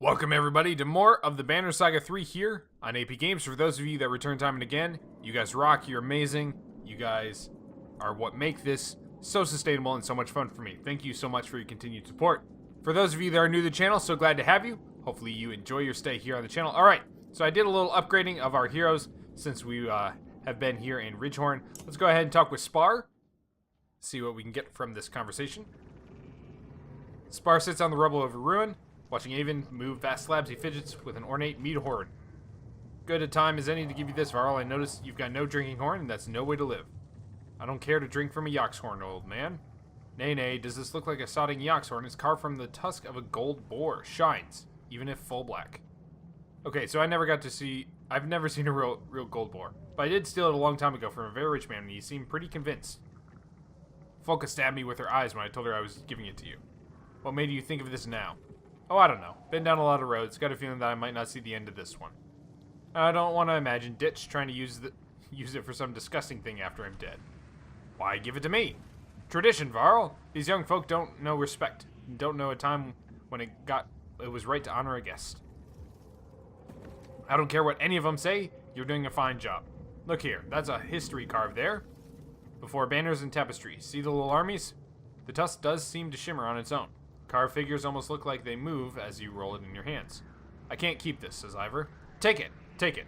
Welcome everybody to more of the Banner Saga 3 here on AP Games. For those of you that return time and again, you guys rock, you're amazing. You guys are what make this so sustainable and so much fun for me. Thank you so much for your continued support. For those of you that are new to the channel, so glad to have you. Hopefully you enjoy your stay here on the channel. Alright, so I did a little upgrading of our heroes since we have been here in Ridgehorn. Let's go ahead and talk with Spar. See what we can get from this conversation. Spar sits on the rubble of a ruin. Watching Avon move vast slabs, he fidgets with an ornate mead horn. Good a time as any to give you this, Varl. I notice you've got no drinking horn, and that's no way to live. I don't care to drink from a yok's horn, old man. Nay, nay, does this look like a sodding yok's horn? It's carved from the tusk of a gold boar. Shines, even if full black. Okay, so I've never seen a real gold boar. But I did steal it a long time ago from a very rich man, and he seemed pretty convinced. Folka stabbed me with her eyes when I told her I was giving it to you. What made you think of this now? Oh, I don't know. Been down a lot of roads. Got a feeling that I might not see the end of this one. I don't want to imagine Ditch trying to use it for some disgusting thing after I'm dead. Why give it to me? Tradition, Varl. These young folk don't know respect. Don't know a time when it was right to honor a guest. I don't care what any of them say. You're doing a fine job. Look here. That's a history carved there. Before banners and tapestries. See the little armies? The tusk does seem to shimmer on its own. Carved figures almost look like they move as you roll it in your hands. I can't keep this, says Ivor. Take it! Take it!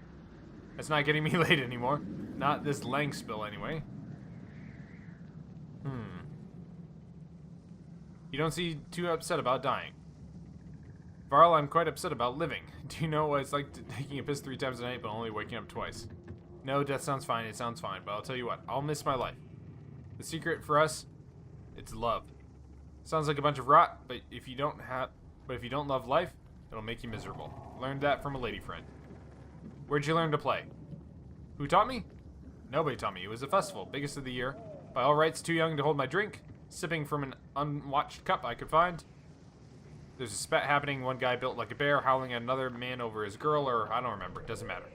It's not getting me late anymore. Not this Lang spill, anyway. You don't seem too upset about dying. Varl, I'm quite upset about living. Do you know what it's like taking a piss 3 times a night but only waking up twice? No, death sounds fine, it sounds fine, but I'll tell you what, I'll miss my life. The secret for us, it's love. Sounds like a bunch of rot, but if you don't love life, it'll make you miserable. Learned that from a lady friend. Where'd you learn to play? Who taught me? Nobody taught me. It was a festival, biggest of the year. By all rights, too young to hold my drink. Sipping from an unwatched cup I could find. There's a spat happening. One guy built like a bear, howling at another man over his girl, or I don't remember. It doesn't matter.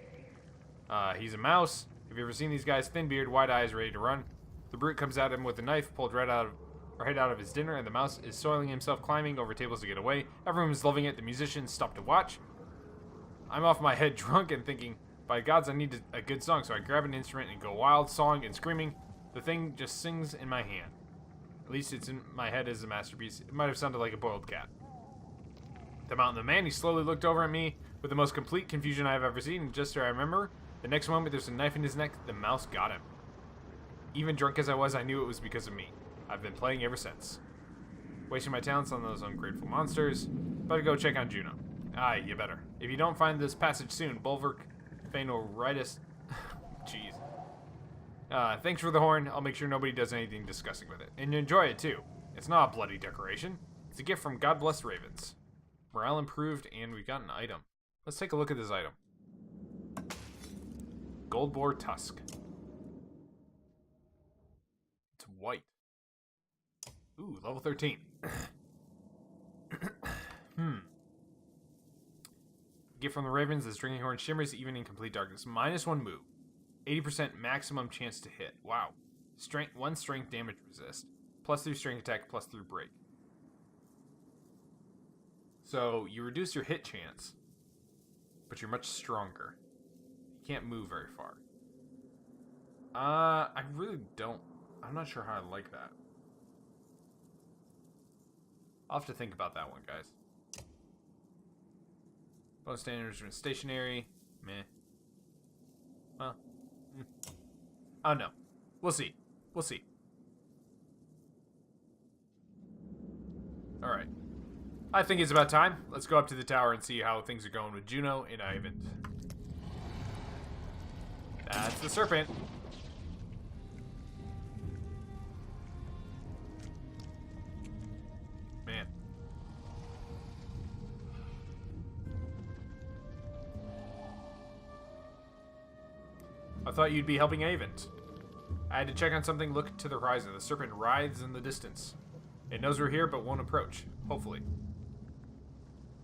He's a mouse. Have you ever seen these guys? Thin beard, wide eyes, ready to run. The brute comes at him with a knife, pulled right out of his dinner, and the mouse is soiling himself, climbing over tables to get away. Everyone's loving it. The musicians stop to watch. I'm off my head drunk and thinking, by gods, I need a good song, so I grab an instrument and go wild, sawing and screaming. The thing just sings in my hand. At least it's in my head as a masterpiece. It might have sounded like a boiled cat. The mountain man, he slowly looked over at me with the most complete confusion I have ever seen, and just so I remember, the next moment there's a knife in his neck. The mouse got him. Even drunk as I was, I knew it was because of me. I've been playing ever since. Wasting my talents on those ungrateful monsters. Better go check on Juno. Aye, you better. If you don't find this passage soon, Bulwark Phainoritis. Jeez. Thanks for the horn. I'll make sure nobody does anything disgusting with it. And enjoy it too. It's not a bloody decoration. It's a gift from God Bless Ravens. Morale improved, and we got an item. Let's take a look at this item. Gold boar tusk. It's white. Ooh, level 13. Gift from the Ravens, this drinking horn shimmers even in complete darkness. -1 move. 80% maximum chance to hit. Wow. Strength, 1 strength damage resist. +3 strength attack, +3 break. So, you reduce your hit chance, but you're much stronger. You can't move very far. I really don't... I'm not sure how I like that. I'll have to think about that one, guys. Bonus standards are stationary. Meh. Well. I don't know. We'll see. We'll see. Alright. I think it's about time. Let's go up to the tower and see how things are going with Juno and Ivan. That's the serpent. Man. I thought you'd be helping Avent. I had to check on something. Look to the horizon. The serpent writhes in the distance. It knows we're here, but won't approach. Hopefully.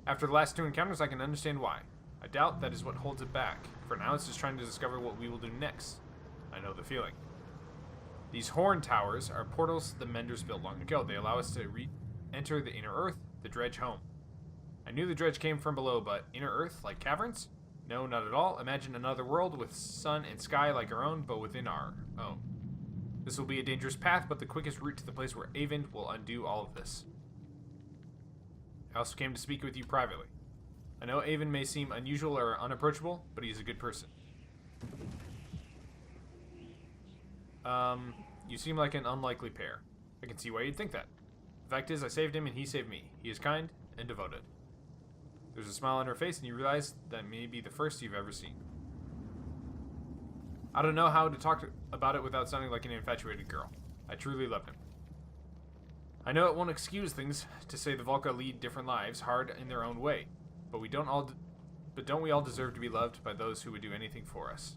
After the last 2 encounters, I can understand why. I doubt that is what holds it back. For now, it's just trying to discover what we will do next. I know the feeling. These horn towers are portals the Menders built long ago. They allow us to enter the inner earth, the dredge home. I knew the dredge came from below, but inner Earth, like caverns? No, not at all. Imagine another world with sun and sky like our own, but within our own. This will be a dangerous path, but the quickest route to the place where Avon will undo all of this. I also came to speak with you privately. I know Avon may seem unusual or unapproachable, but he's a good person. You seem like an unlikely pair. I can see why you'd think that. The fact is, I saved him and he saved me. He is kind and devoted. There's a smile on her face and you realize that may be the first you've ever seen. I don't know how to talk about it without sounding like an infatuated girl. I truly love him. I know it won't excuse things to say the Volca lead different lives, hard in their own way, but don't we all deserve to be loved by those who would do anything for us?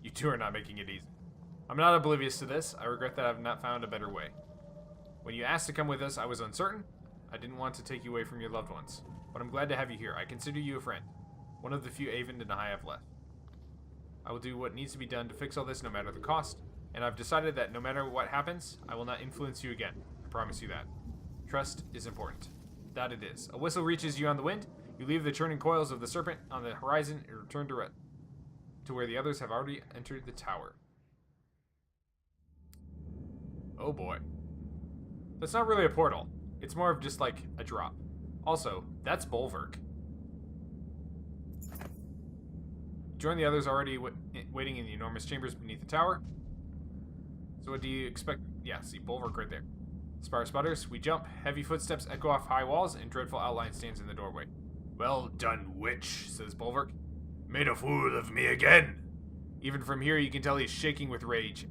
You two are not making it easy. I'm not oblivious to this. I regret that I've not found a better way. When you asked to come with us, I was uncertain. I didn't want to take you away from your loved ones, but I'm glad to have you here. I consider you a friend, one of the few Avon and I have left. I will do what needs to be done to fix all this no matter the cost, and I've decided that no matter what happens, I will not influence you again. I promise you that. Trust is important. That it is. A whistle reaches you on the wind. You leave the churning coils of the serpent on the horizon and return to where the others have already entered the tower. Oh boy. That's not really a portal. It's more of just like a drop. Also, that's Bulwark. Join the others already waiting in the enormous chambers beneath the tower. So what do you expect? Yeah, see, Bulwark right there. Spire sputters, we jump. Heavy footsteps echo off high walls, and dreadful outline stands in the doorway. Well done, witch, says Bulwark. Made a fool of me again. Even from here, you can tell he's shaking with rage.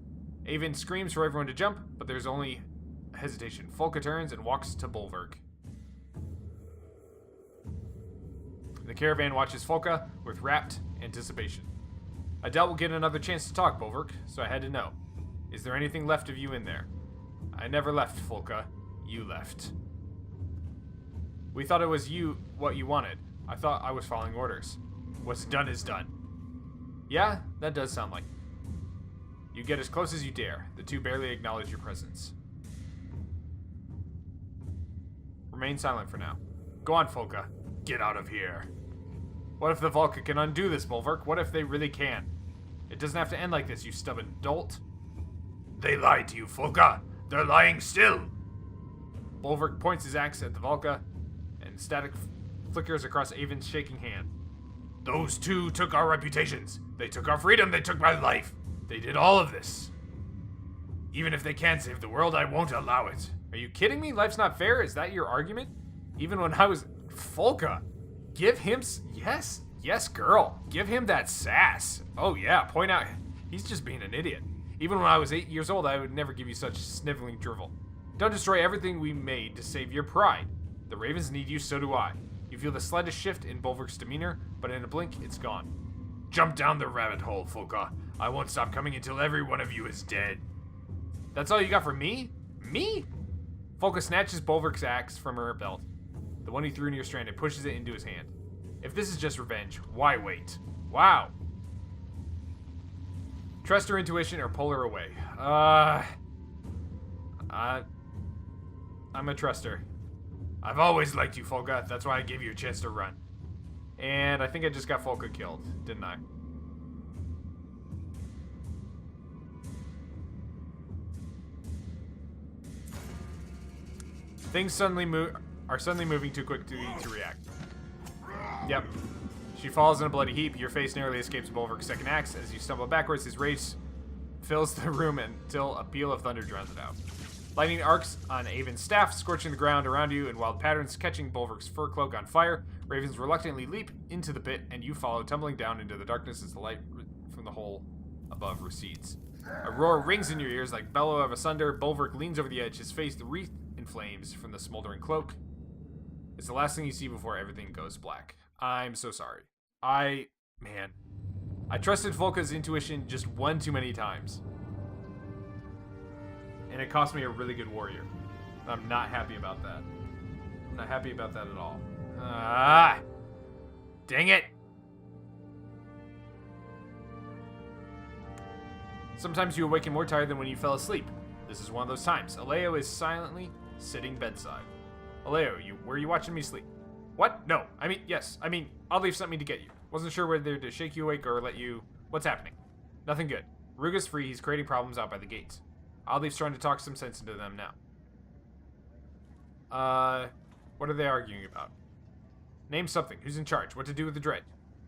Avon screams for everyone to jump, but there's only hesitation. Folka turns and walks to Bulwark. The caravan watches Folka with rapt anticipation. I doubt we'll get another chance to talk, Bulwark, so I had to know. Is there anything left of you in there? I never left, Folka. You left. We thought it was you what you wanted. I thought I was following orders. What's done is done. Yeah, that does sound like it. You get as close as you dare. The two barely acknowledge your presence. Remain silent for now. Go on, Folka. Get out of here. What if the Volca can undo this, Bulwark? What if they really can? It doesn't have to end like this, you stubborn dolt. They lied to you, Folka. They're lying still. Bulwark points his axe at the Volca, and static flickers across Avon's shaking hand. Those two took our reputations. They took our freedom. They took my life. They did all of this. Even if they can't save the world, I won't allow it. Are you kidding me? Life's not fair? Is that your argument? Even when I was... Folka. Give him... Yes. Yes, girl. Give him that sass. Oh, yeah. Point out... He's just being an idiot. Even when I was 8 years old, I would never give you such sniveling drivel. Don't destroy everything we made to save your pride. The Ravens need you, so do I. You feel the slightest shift in Bulwark's demeanor, but in a blink, it's gone. Jump down the rabbit hole, Folka. I won't stop coming until every one of you is dead. That's all you got for me? Me? Folka snatches Bulwark's axe from her belt, the one he threw near Strand, and pushes it into his hand. If this is just revenge, why wait? Wow. Trust her intuition or pull her away. I'm a truster. I've always liked you, Folka. That's why I gave you a chance to run. And I think I just got Folka killed, didn't I? Things are suddenly moving too quickly to react. Yep. She falls in a bloody heap. Your face narrowly escapes Bulwark's second axe. As you stumble backwards, his rage fills the room until a peal of thunder drowns it out. Lightning arcs on Avon's staff, scorching the ground around you in wild patterns, catching Bulwark's fur cloak on fire. Ravens reluctantly leap into the pit, and you follow, tumbling down into the darkness as the light from the hole above recedes. A roar rings in your ears like bellow of asunder. Bulwark leans over the edge, his face wreathed in flames from the smoldering cloak. It's the last thing you see before everything goes black. I'm so sorry. I trusted Folka's intuition just one too many times. And it cost me a really good warrior. I'm not happy about that. I'm not happy about that at all. Ah! Dang it! Sometimes you awaken more tired than when you fell asleep. This is one of those times. Alette is silently sitting bedside. Aleo, were you watching me sleep? What? No. I mean, yes. I mean, Oddleaf sent me to get you. Wasn't sure whether to shake you awake or let you... What's happening? Nothing good. Rook is free. He's creating problems out by the gates. Oddleaf's trying to talk some sense into them now. What are they arguing about? Name something. Who's in charge? What to do with the Dread?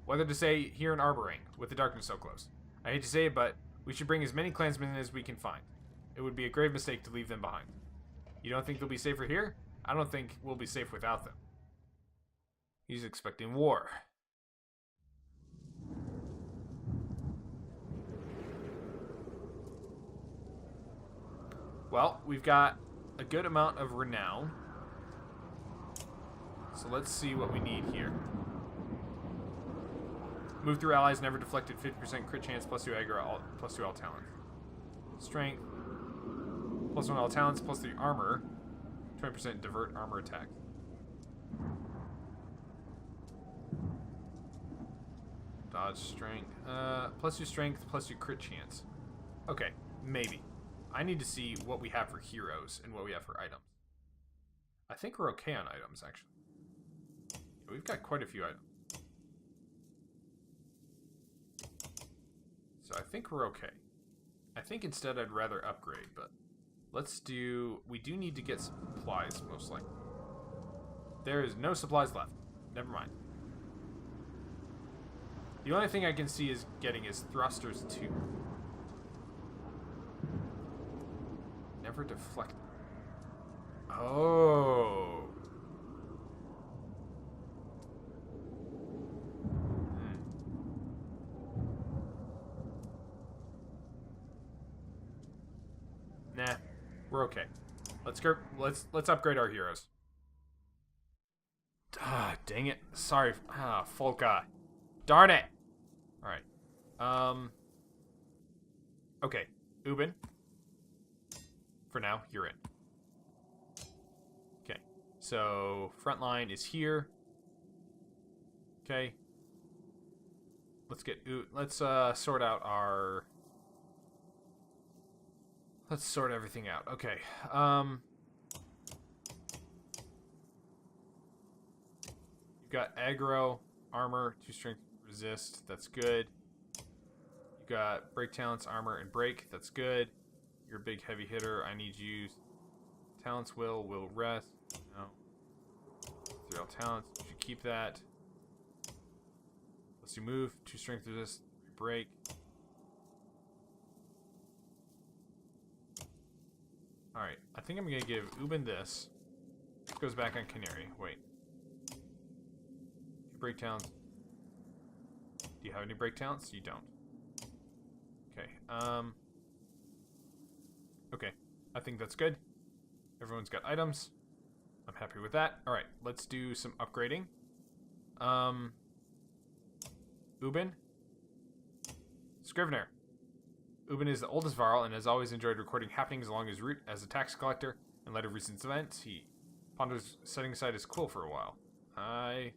Whether to say here in Arborang, with the darkness so close. I hate to say it, but we should bring as many clansmen as we can find. It would be a grave mistake to leave them behind. You don't think they'll be safer here? I don't think we'll be safe without them. He's expecting war. Well, we've got a good amount of renown. So let's see what we need here. Move through allies, never deflected, 50% crit chance, +2 aggro, +2 all talents. Strength, +1 all talents, +3 armor, 20% divert armor attack. Dodge strength, +2 strength, +2 crit chance. Okay, maybe. I need to see what we have for heroes and what we have for items. I think we're okay on items, actually. Yeah, we've got quite a few items. So I think we're okay. I think instead I'd rather upgrade, but let's do... We do need to get supplies, most likely. There is no supplies left. Never mind. The only thing I can see is getting is thrusters 2. Never deflect. Oh. Nah, we're okay. Let's go. Let's upgrade our heroes. Ah, dang it. Sorry. Ah, Folka. Darn it. All right. Okay. Ubin. For now, you're in. Okay. So front line is here. Okay. Let's sort out our. Let's sort everything out. Okay. You've got aggro, armor, 2 strength, resist. That's good. You got break talents, armor, and break. That's good. You're a big heavy hitter. I need you. Talents will rest. No. 3 all talents. You should keep that. Let's do move. 2 strength, resist, 3 break. Alright, I think I'm going to give Ubin this. It goes back on Canary. Wait. 2 break talents. Do you have any break talents? You don't. Okay, okay, I think that's good. Everyone's got items. I'm happy with that. Alright, let's do some upgrading. Ubin. Scrivener. Ubin is the oldest Varl and has always enjoyed recording happenings along his route as a tax collector. In light of recent events, he ponders setting aside his quill for a while. I'm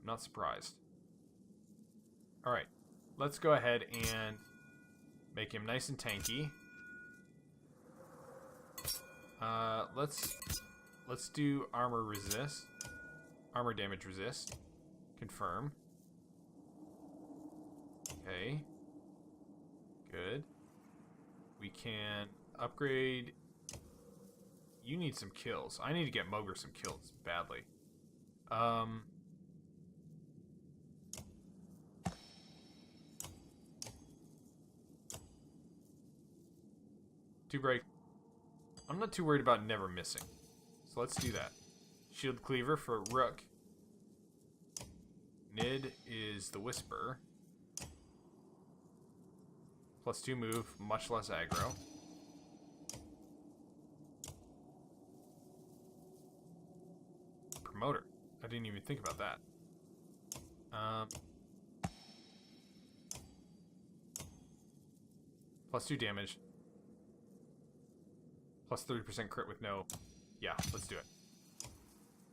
not surprised. Alright, let's go ahead and make him nice and tanky. Let's do armor resist. Armor damage resist. Confirm. Okay. Good. We can upgrade. You need some kills. I need to get Mogre some kills badly. 2 break. I'm not too worried about never missing. So let's do that. Shield Cleaver for Rook. Nid is the Whisper. +2 move, much less aggro. Promoter. I didn't even think about that. +2 damage. +30% crit with no... Yeah, let's do it.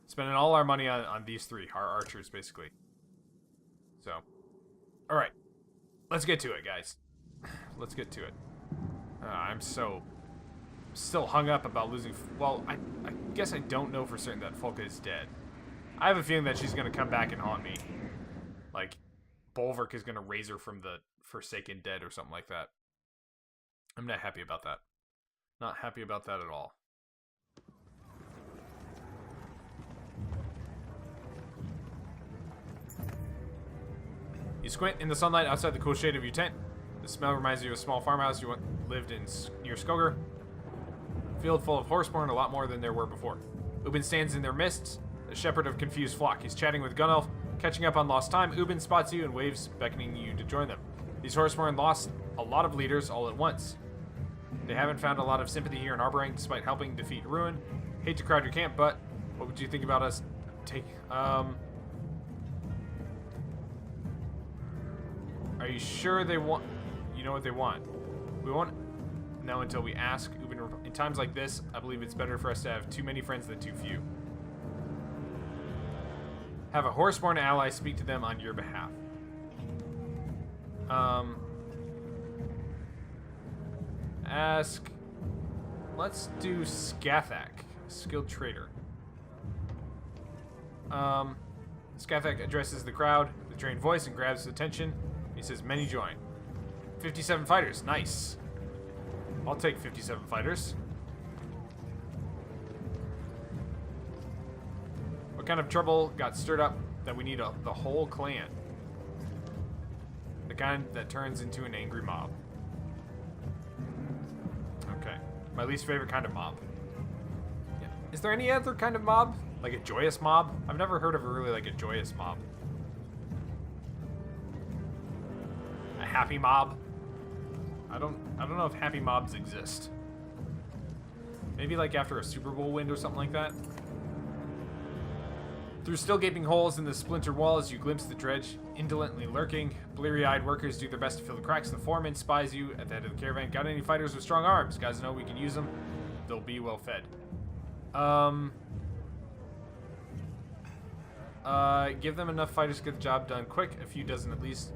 Spending all our money on these 3, our archers, basically. So, alright. Let's get to it, guys. Let's get to it. I'm so still hung up about losing... Well, I guess I don't know for certain that Folka is dead. I have a feeling that she's going to come back and haunt me. Like, Bolverk is going to raise her from the Forsaken Dead or something like that. I'm not happy about that. Not happy about that at all. You squint in the sunlight outside the cool shade of your tent. The smell reminds you of a small farmhouse you lived in near Skogar. Field full of horseborn, a lot more than there were before. Ubin stands in their midst, a shepherd of confused flock. He's chatting with Gunnelf, catching up on lost time. Ubin spots you and waves, beckoning you to join them. These horseborn lost a lot of leaders all at once. They haven't found a lot of sympathy here in Arborang, despite helping defeat Ruin. Hate to crowd your camp, but what would you think about us take... Are you sure they want... You know what they want. We won't know until we ask. Ubin, in times like this, I believe it's better for us to have too many friends than too few. Have a horseborn ally speak to them on your behalf. Ask... Let's do Skathak, skilled trader. Skathak addresses the crowd with a trained voice and grabs attention. He says, many join. 57 fighters, nice. I'll take 57 fighters. What kind of trouble got stirred up that we need the whole clan? The kind that turns into an angry mob. Okay. My least favorite kind of mob. Yeah. Is there any other kind of mob? Like a joyous mob? I've never heard of really like a joyous mob. A happy mob? I don't know if happy mobs exist. Maybe like after a Super Bowl win or something like that. Through still gaping holes in the splintered walls, you glimpse the dredge, indolently lurking. Bleary-eyed workers do their best to fill the cracks. The foreman spies you at the head of the caravan. Got any fighters with strong arms? Guys know we can use them. They'll be well fed. Give them enough fighters to get the job done quick. A few dozen at least.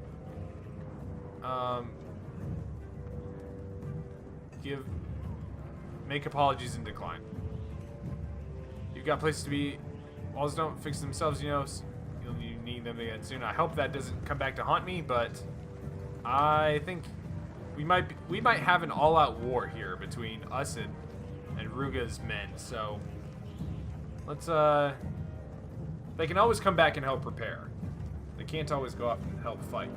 Make apologies and decline. You've got places to be. Walls don't fix themselves, you know. You'll need them again soon. I hope that doesn't come back to haunt me, but I think we might have an all-out war here between us and Ruga's men. So let's they can always come back and help prepare. They can't always go up and help fight.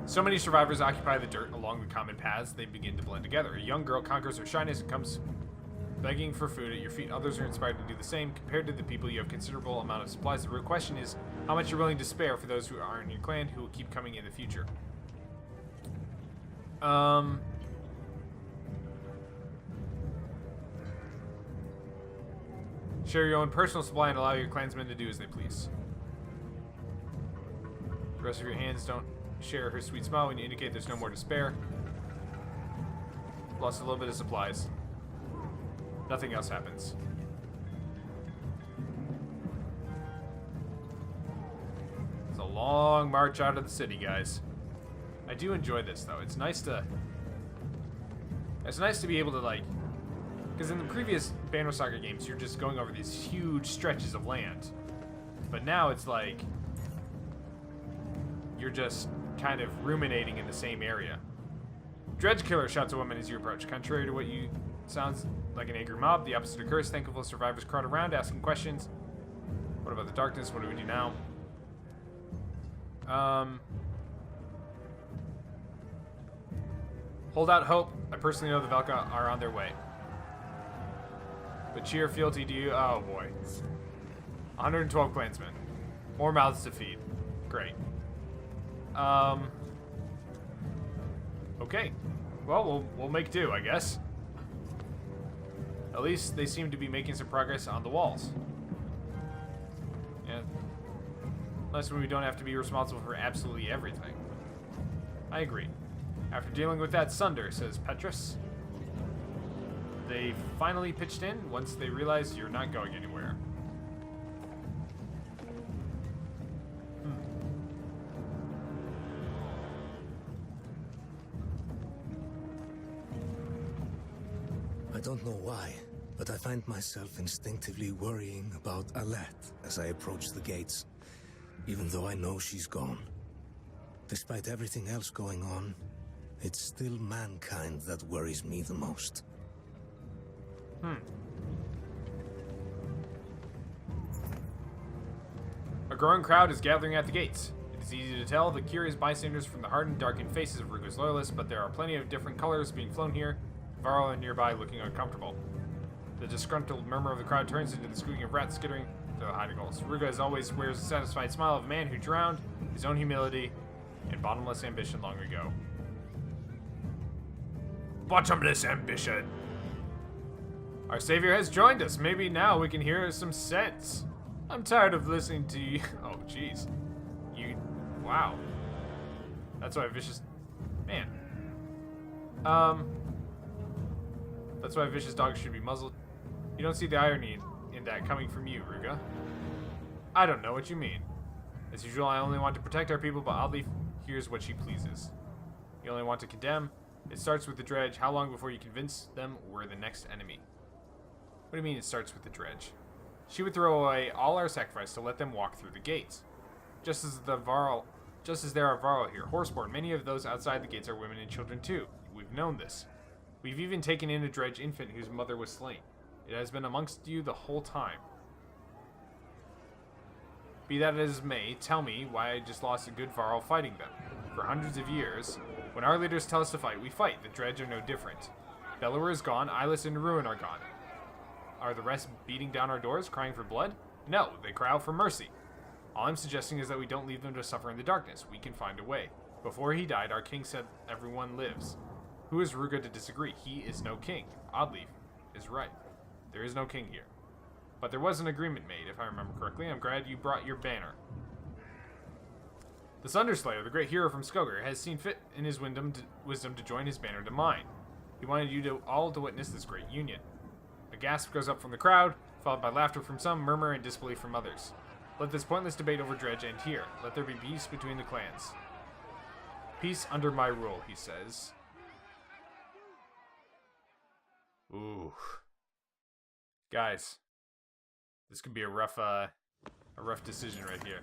So many survivors occupy the dirt along the common paths, they begin to blend together. A young girl conquers her shyness and comes begging for food at your feet. Others are inspired to do the same. Compared to the people, you have considerable amount of supplies. The real question is how much you're willing to spare for those who are in your clan who will keep coming in the future. Share your own personal supply and allow your clansmen to do as they please. The rest of your hands don't share her sweet smile when you indicate there's no more to spare. Lost a little bit of supplies. Nothing else happens. It's a long march out of the city, guys. I do enjoy this though. It's nice to be able to like, because in the previous Banner Saga games you're just going over these huge stretches of land. But now it's like you're just kind of ruminating in the same area. Dredge Killer shouts a woman as you approach. Contrary to what you sounds like an angry mob, the opposite occurs. Thankful survivors crowd around asking questions. What about the darkness? What do we do now? Hold out hope. I personally know the Velka are on their way. But cheer fealty to you. Oh boy. 112 clansmen. More mouths to feed. Great. Okay. Well, we'll make do, I guess. At least they seem to be making some progress on the walls. Yeah. Unless we don't have to be responsible for absolutely everything. I agree. After dealing with that Sunder, says Petrus. They finally pitched in once they realized you're not going anywhere. don't know why, but I find myself instinctively worrying about Alette as I approach the gates, even though I know she's gone. Despite everything else going on, it's still mankind that worries me the most. A growing crowd is gathering at the gates. It is easy to tell the curious bystanders from the hardened, darkened faces of Ruga's loyalists, but there are plenty of different colors being flown here. Varl and nearby looking uncomfortable. The disgruntled murmur of the crowd turns into the squeaking of rats skittering to the hiding holes. Ruga, as always, wears a satisfied smile of a man who drowned his own humility and bottomless ambition long ago. Bottomless ambition! Our savior has joined us. Maybe now we can hear some sense. I'm tired of listening to you. Oh, jeez. You... Wow. That's why vicious... Man. That's why vicious dogs should be muzzled. You don't see the irony in that coming from you, Ruga. I don't know what you mean. As usual, I only want to protect our people, but oddly, here's what she pleases. You only want to condemn. It starts with the dredge. How long before you convince them we're the next enemy? What do you mean it starts with the dredge? She would throw away all our sacrifice to let them walk through the gates. Just as there are Varl here, horseborn, many of those outside the gates are women and children too. We've known this. We've even taken in a dredge infant whose mother was slain. It has been amongst you the whole time. Be that as may, tell me why I just lost a good Varl fighting them. For hundreds of years, when our leaders tell us to fight, we fight. The dredge are no different. Bellower is gone, Eyeless and Ruin are gone. Are the rest beating down our doors, crying for blood? No, they cry out for mercy. All I'm suggesting is that we don't leave them to suffer in the darkness. We can find a way. Before he died, our king said everyone lives. Who is Ruga to disagree? He is no king. Oddleaf is right. There is no king here. But there was an agreement made, if I remember correctly. I'm glad you brought your banner. The Sunderslayer, the great hero from Skogar, has seen fit in his wisdom to join his banner to mine. He wanted you all to witness this great union. A gasp goes up from the crowd, followed by laughter from some, murmur and disbelief from others. Let this pointless debate over dredge end here. Let there be peace between the clans. Peace under my rule, he says. Ooh. Guys. This could be a rough decision right here.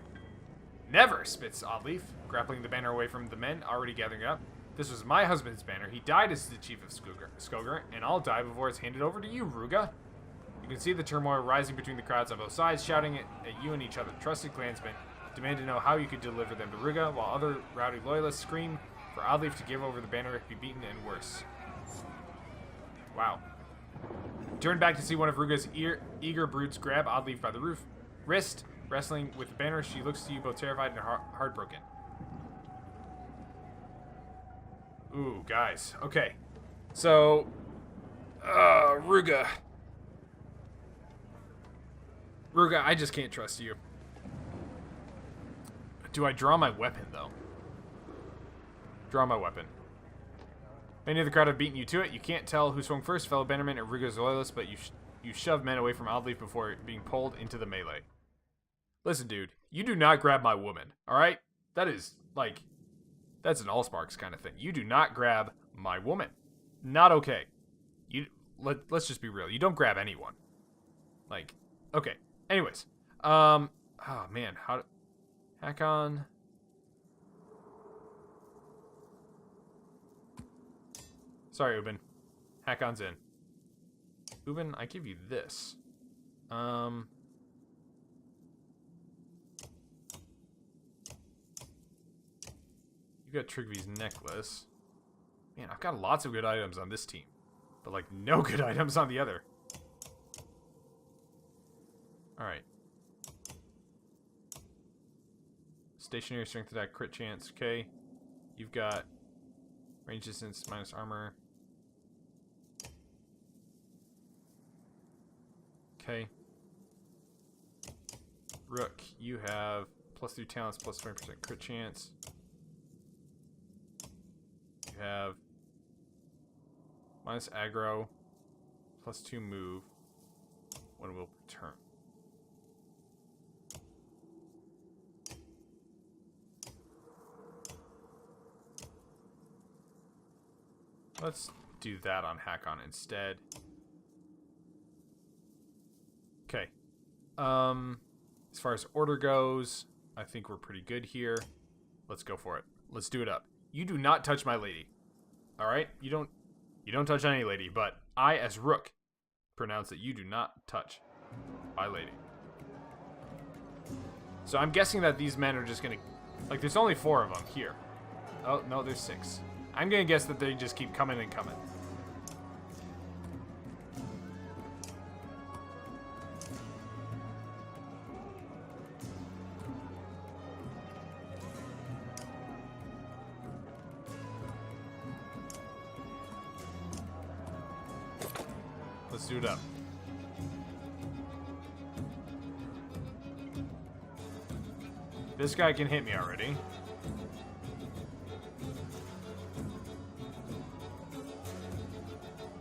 Never, spits Oddleaf, grappling the banner away from the men already gathering it up. This was my husband's banner. He died as the chief of Skogar, and I'll die before it's handed over to you, Ruga. You can see the turmoil rising between the crowds on both sides, shouting at you and each other. Trusted clansmen demand to know how you could deliver them to Ruga, while other rowdy loyalists scream for Oddleaf to give over the banner if be beaten and worse. Wow. Turn back to see one of Ruga's eager brutes grab Oddleaf by the wrist. Wrestling with the banner, she looks to you both terrified and heartbroken. Ooh, guys. Okay. So, Ruga. Ruga, I just can't trust you. Do I draw my weapon, though? Draw my weapon. Many of the crowd have beaten you to it. You can't tell who swung first, fellow bannerman or Ruga's loyalists, but you shoved men away from Oddleaf before being pulled into the melee. Listen, dude, you do not grab my woman, alright? That is, like, that's an Allsparks kind of thing. You do not grab my woman. Not okay. Let's just be real. You don't grab anyone. Like, okay. Anyways. Oh, man. Hakon. Sorry, Ubin. Hakon's in. Ubin, I give you this. You got Trigvy's necklace. Man, I've got lots of good items on this team. But, like, no good items on the other. Alright. Stationary strength attack, crit chance. Okay. You've got range distance, minus armor. Okay. Rook, you have +3 talents, +20% crit chance. You have minus aggro, +2 move, 1 will turn. Let's do that on Hakon instead. Okay. As far as order goes, I think we're pretty good here. Let's go for it. Let's do it up. You do not touch my lady. All right? You don't touch any lady, but I, as Rook, pronounce that you do not touch my lady. So I'm guessing that these men are just gonna... Like, there's only 4 of them here. Oh, no, there's 6. I'm gonna guess that they just keep coming and coming. Let's do it up. This guy can hit me already.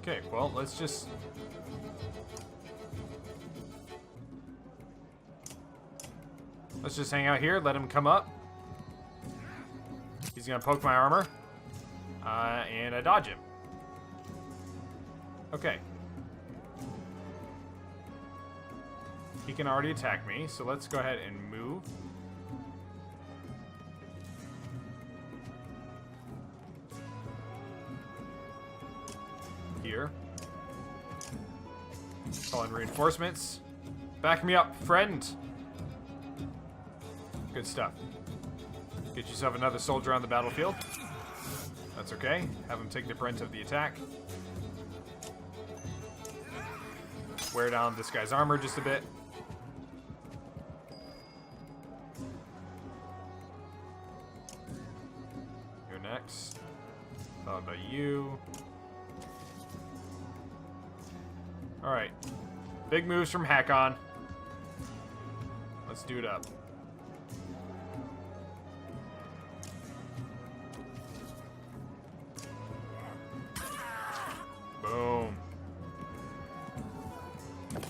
Okay, well, let's just... Let's just hang out here, let him come up. He's gonna poke my armor. And I dodge him. Okay. He can already attack me, so let's go ahead and move. Here. Call in reinforcements. Back me up, friend. Good stuff. Get yourself another soldier on the battlefield. That's okay. Have him take the brunt of the attack. Wear down this guy's armor just a bit. You're next. Followed by you. Alright. Big moves from Hakon. Let's do it up. Boom.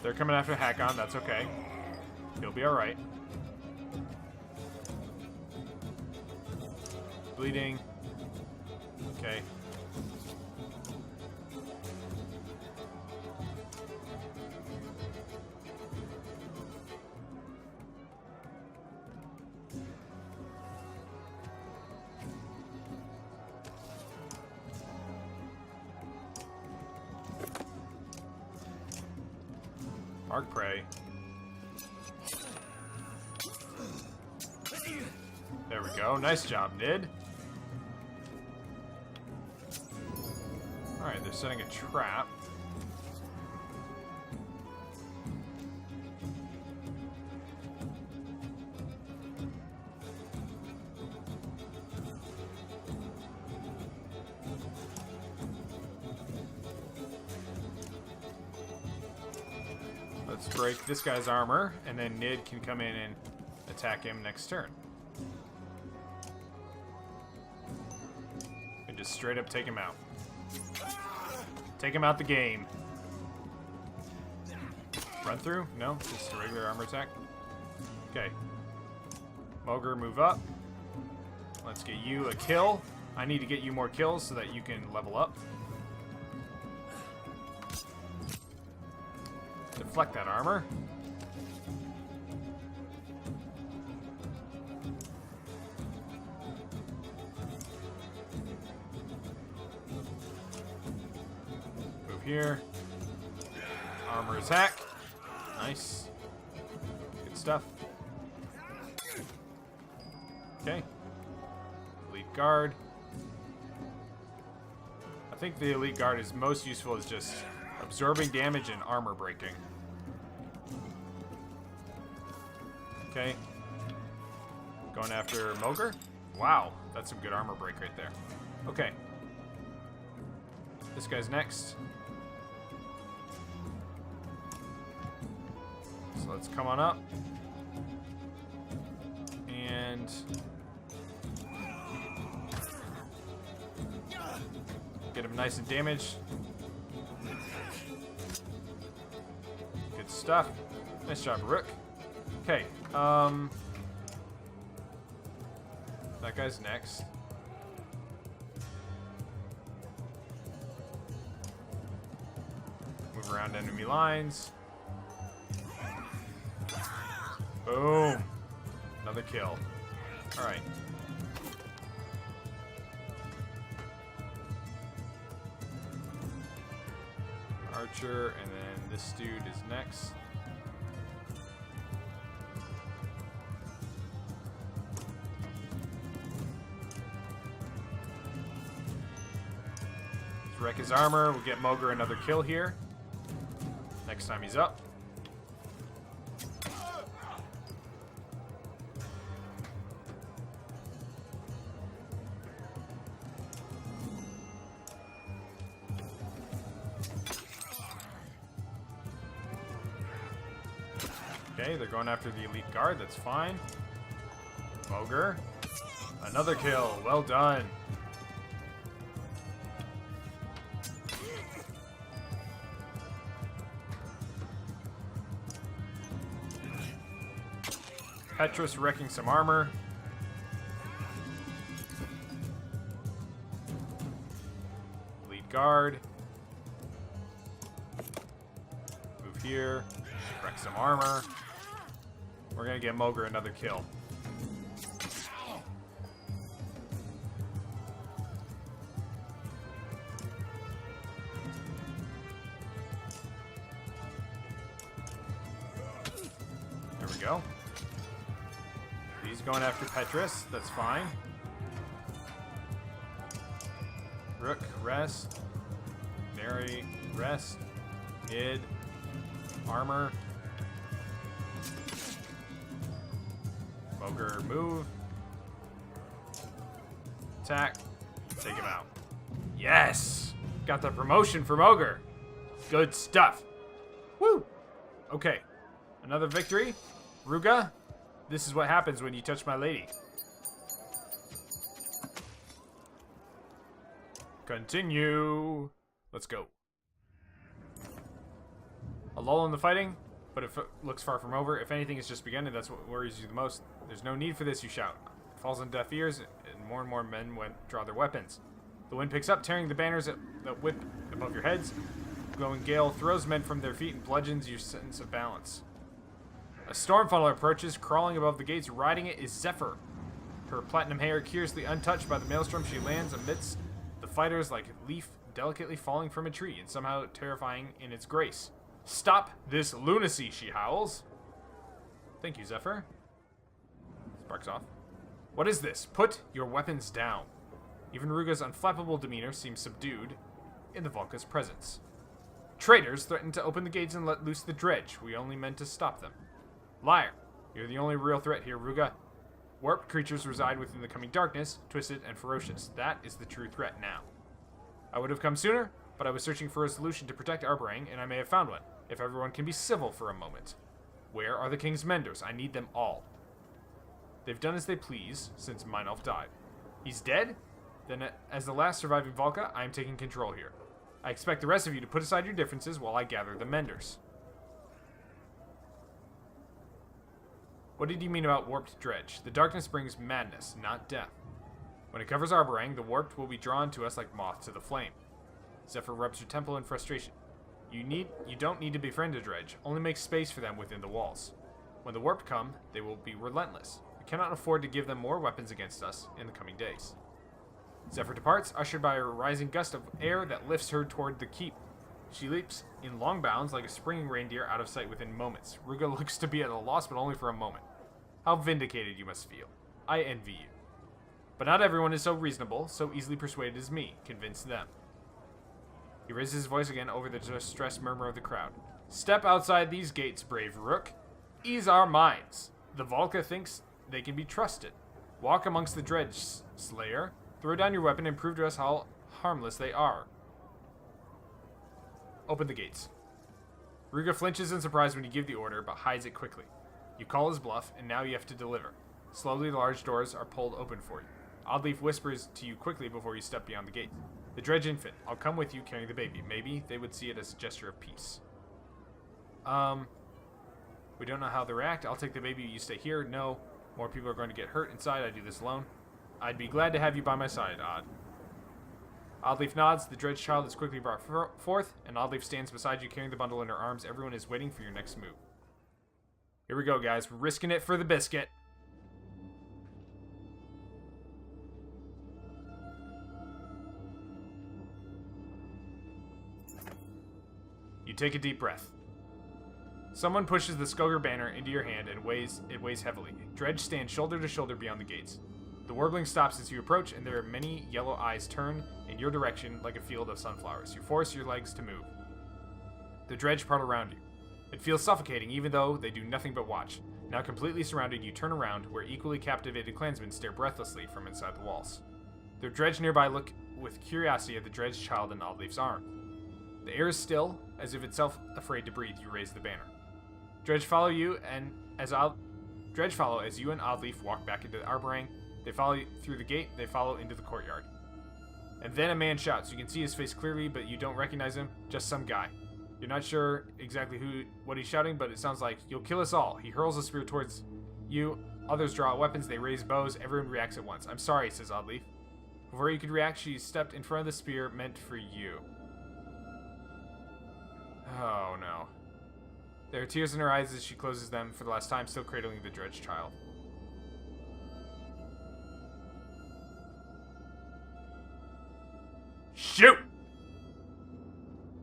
They're coming after Hakon, that's okay. He'll be alright. Bleeding. Okay. Mark prey. There we go. Nice job, Nid. Alright, they're setting a trap. Let's break this guy's armor, and then Nid can come in and attack him next turn. And just straight up take him out. Take him out the game. Run through? No, just a regular armor attack. Okay. Mogre, move up. Let's get you a kill. I need to get you more kills so that you can level up. Deflect that armor. Move here. Armor attack. Nice. Good stuff. Okay. Elite guard. I think the elite guard is most useful as just absorbing damage and armor breaking. Okay. Going after Mogre. Wow, that's some good armor break right there. Okay. This guy's next. So let's come on up. And get him nice and damaged. Good stuff. Nice job, Rook. Okay, that guy's next. Move around enemy lines. Boom. Another kill. Alright. Archer, and then this dude is next. Let's wreck his armor. We'll get Moger another kill here. Next time he's up. Okay, they're going after the elite guard. That's fine. Moger. Another kill. Well done. Petrus wrecking some armor. Elite guard. Move here. Wreck some armor. We're gonna get Moger another kill. There we go. He's going after Petrus. That's fine. Rook, rest. Mary, rest. Id. Armor. Moger, move. Attack. Take him out. Yes! Got the promotion for Moger. Good stuff. Woo! Okay. Another victory. Ruga, this is what happens when you touch my lady. Continue. Let's go. A lull in the fighting, but it looks far from over. If anything, it's just begun, and that's what worries you the most. There's no need for this, you shout. It falls on deaf ears, and more men draw their weapons. The wind picks up, tearing the banners that whip above your heads. The glowing gale throws men from their feet and bludgeons your sense of balance. A storm funnel approaches, crawling above the gates. Riding it is Zephyr. Her platinum hair curiously untouched by the maelstrom. She lands amidst the fighters like a leaf delicately falling from a tree, and somehow terrifying in its grace. Stop this lunacy, she howls. Thank you, Zephyr. Sparks off. What is this? Put your weapons down. Even Ruga's unflappable demeanor seems subdued in the Volca's presence. Traitors threaten to open the gates and let loose the dredge. We only meant to stop them. Liar. You're the only real threat here, Ruga. Warped creatures reside within the coming darkness, twisted and ferocious. That is the true threat now. I would have come sooner, but I was searching for a solution to protect Arborang, and I may have found one, if everyone can be civil for a moment. Where are the king's menders? I need them all. They've done as they please since Meinolf died. He's dead? Then, as the last surviving Volca, I am taking control here. I expect the rest of you to put aside your differences while I gather the menders. What did you mean about warped dredge? The darkness brings madness, not death. When it covers Arborang, the warped will be drawn to us like moth to the flame. Zephyr rubs her temple in frustration. You don't need to befriend a dredge, only make space for them within the walls. When the warped come, they will be relentless. We cannot afford to give them more weapons against us in the coming days. Zephyr departs, ushered by a rising gust of air that lifts her toward the keep. She leaps in long bounds like a springing reindeer out of sight within moments. Ruga looks to be at a loss, but only for a moment. How vindicated you must feel. I envy you. But not everyone is so reasonable, so easily persuaded as me. Convince them. He raises his voice again over the distressed murmur of the crowd. Step outside these gates, brave Rook. Ease our minds. The Volca thinks they can be trusted. Walk amongst the dredge, Slayer. Throw down your weapon and prove to us how harmless they are. Open the gates. Ruga flinches in surprise when you give the order, but hides it quickly. You call his bluff, and now you have to deliver. Slowly, the large doors are pulled open for you. Oddleaf whispers to you quickly before you step beyond the gate. The dredge infant. I'll come with you carrying the baby. Maybe they would see it as a gesture of peace. We don't know how they react. I'll take the baby. You stay here. No. More people are going to get hurt inside. I do this alone. I'd be glad to have you by my side, Odd. Oddleaf nods. The dredge child is quickly brought forth, and Oddleaf stands beside you carrying the bundle in her arms. Everyone is waiting for your next move. Here we go, guys. We're risking it for the biscuit. You take a deep breath. Someone pushes the Skogar banner into your hand and it weighs heavily. Dredge stands shoulder to shoulder beyond the gates. The warbling stops as you approach, and there are many yellow eyes turn in your direction like a field of sunflowers. You force your legs to move. The dredge part around you. It feels suffocating, even though they do nothing but watch. Now completely surrounded, you turn around, where equally captivated clansmen stare breathlessly from inside the walls. The dredge nearby look with curiosity at the dredged child in Oddleaf's arm. The air is still, as if itself afraid to breathe. You raise the banner. Dredge follow you, and Dredge follow as you and Oddleaf walk back into the Arborang. They follow you through the gate. They follow into the courtyard. And then a man shouts. You can see his face clearly, but you don't recognize him. Just some guy. You're not sure exactly what he's shouting, but it sounds like, "You'll kill us all." He hurls a spear towards you. Others draw out weapons. They raise bows. Everyone reacts at once. "I'm sorry," says Oddleaf. Before you could react, she stepped in front of the spear meant for you. Oh, no. There are tears in her eyes as she closes them for the last time, still cradling the dredged child. Shoot!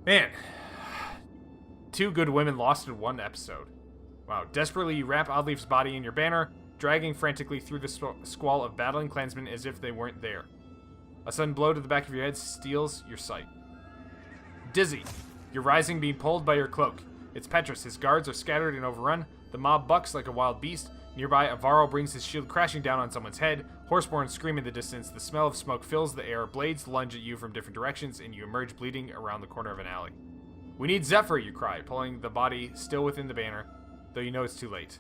Man. 2 good women lost in 1 episode. Wow. Desperately, you wrap Oddleaf's body in your banner, dragging frantically through the squall of battling clansmen as if they weren't there. A sudden blow to the back of your head steals your sight. Dizzy. You're rising, being pulled by your cloak. It's Petrus. His guards are scattered and overrun. The mob bucks like a wild beast. Nearby, Avaro brings his shield crashing down on someone's head. Horseborn scream in the distance. The smell of smoke fills the air. Blades lunge at you from different directions, and you emerge bleeding around the corner of an alley. "We need Zephyr," you cry, pulling the body still within the banner, though you know it's too late.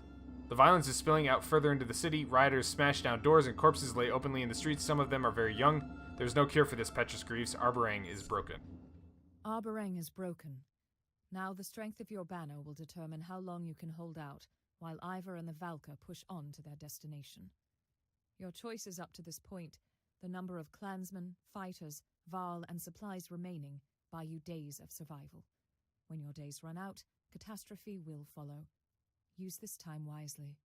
The violence is spilling out further into the city. Rioters smash down doors, and corpses lay openly in the streets. Some of them are very young. There's no cure for this, Petrus grieves. Arborang is broken. Arborang is broken. Now the strength of your banner will determine how long you can hold out, while Ivor and the Valka push on to their destination. Your choices up to this point, the number of clansmen, fighters, Varl, and supplies remaining, buy you days of survival. When your days run out, catastrophe will follow. Use this time wisely.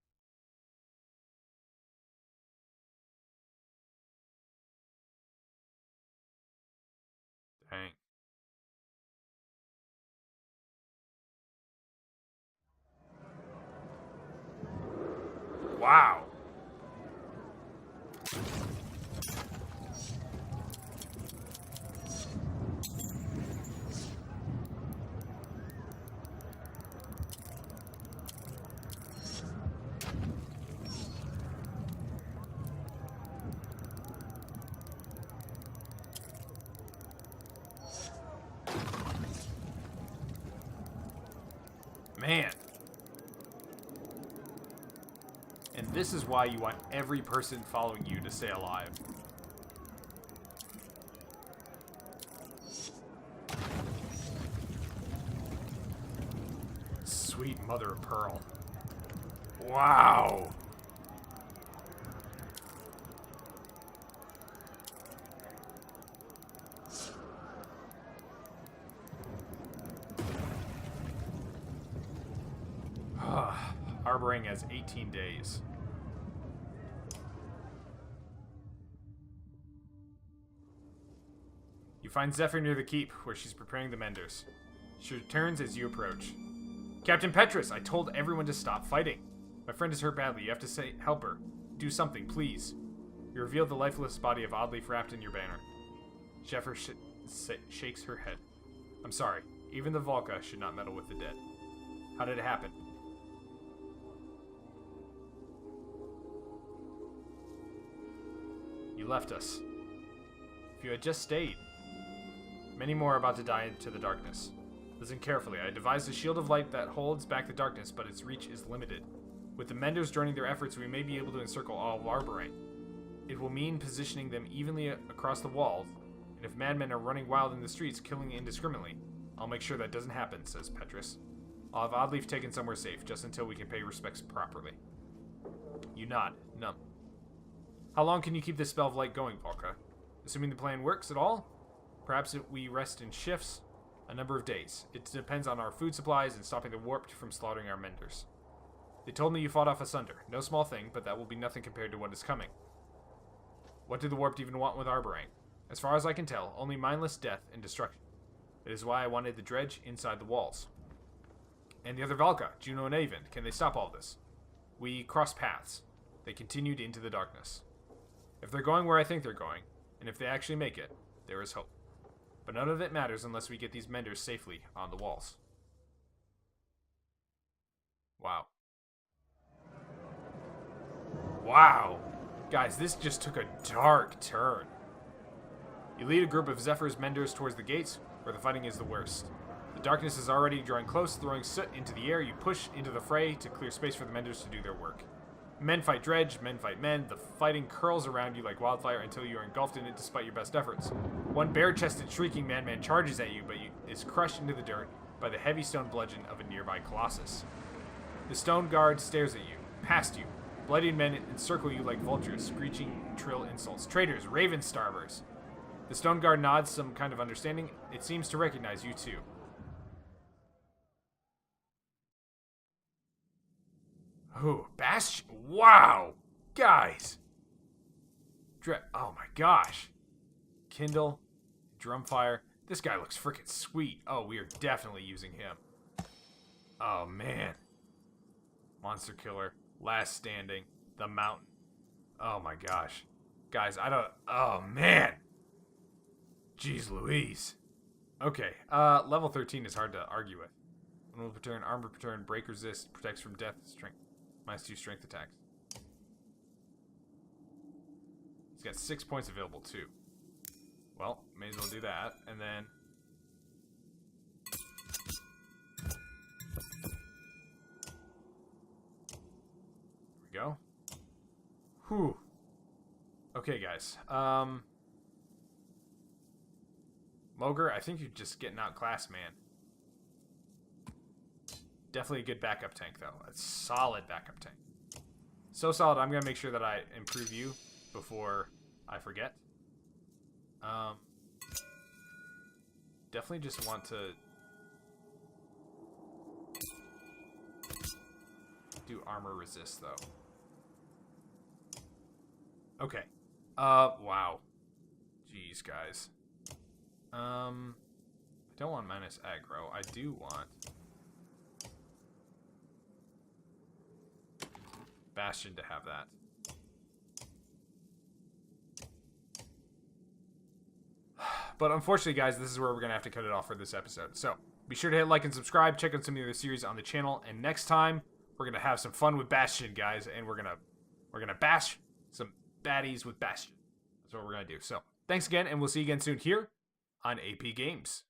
Dang. Wow. Man. And this is why you want every person following you to stay alive. Sweet mother of pearl. Wow. Arborang has 18 days. You find Zephyr near the keep, where she's preparing the menders. She returns as you approach. "Captain Petrus, I told everyone to stop fighting. My friend is hurt badly. You have to help her. Do something, please." You reveal the lifeless body of Oddleaf wrapped in your banner. Zephyr shakes her head. "I'm sorry. Even the Valka should not meddle with the dead. How did it happen?" "You left us. If you had just stayed." "Many more are about to die into the darkness. Listen carefully. I devised a shield of light that holds back the darkness, but its reach is limited. With the Menders joining their efforts, we may be able to encircle all of Arborang. It will mean positioning them evenly across the walls, and if madmen are running wild in the streets, killing indiscriminately, I'll make sure that doesn't happen," says Petrus. "I'll have Oddleaf taken somewhere safe, just until we can pay respects properly." You nod, numb. "How long can you keep this spell of light going, Valka? Assuming the plan works at all? Perhaps we rest in shifts. A number of days. It depends on our food supplies and stopping the warp from slaughtering our menders." They told me you fought off Asunder. No small thing, but that will be nothing compared to what is coming. What did the Warped even want with Arborang? As far as I can tell, only mindless death and destruction. It is why I wanted the dredge inside the walls. And the other Valka, Juno and Avon, can they stop all this? We crossed paths. They continued into the darkness. If they're going where I think they're going, and if they actually make it, there is hope. But none of it matters unless we get these menders safely on the walls. Wow. Wow. Guys, this just took a dark turn. You lead a group of Zephyr's menders towards the gates, where the fighting is the worst. The darkness is already drawing close, throwing soot into the air. You push into the fray to clear space for the menders to do their work. Men fight dredge, men fight men. The fighting curls around you like wildfire until you are engulfed in it despite your best efforts. One bare-chested, shrieking man charges at you, but is crushed into the dirt by the heavy stone bludgeon of a nearby colossus. The stone guard stares at you, past you. Bloodied men encircle you like vultures, screeching trill insults. Traitors, raven starvers. The stone guard nods some kind of understanding. It seems to recognize you too. Ooh, Bastion. Wow! Guys! Oh my gosh. Kindle. Drumfire. This guy looks freaking sweet. Oh, we are definitely using him. Oh, man. Monster Killer. Last Standing. The Mountain. Oh my gosh. Guys, I don't... Oh, man! Jeez Louise. Okay, level 13 is hard to argue with. One will return, armor return, break resist, protects from death, strength. -2 strength attacks. He's got 6 points available too. Well, may as well do that, and then... There we go. Whew. Okay, guys. Mogre, I think you're just getting outclassed, man. Definitely a good backup tank, though. A solid backup tank. So solid, I'm going to make sure that I improve you before I forget. Definitely just want to do armor resist, though. Okay. Wow. Jeez, guys. I don't want minus aggro. I do want Bastion to have that. But unfortunately, guys, this is where we're going to have to cut it off for this episode. So, be sure to hit like and subscribe. Check out some of the other series on the channel. And next time, we're going to have some fun with Bastion, guys. And we're going to bash some baddies with Bastion. That's what we're going to do. So, thanks again, and we'll see you again soon here on AP Games.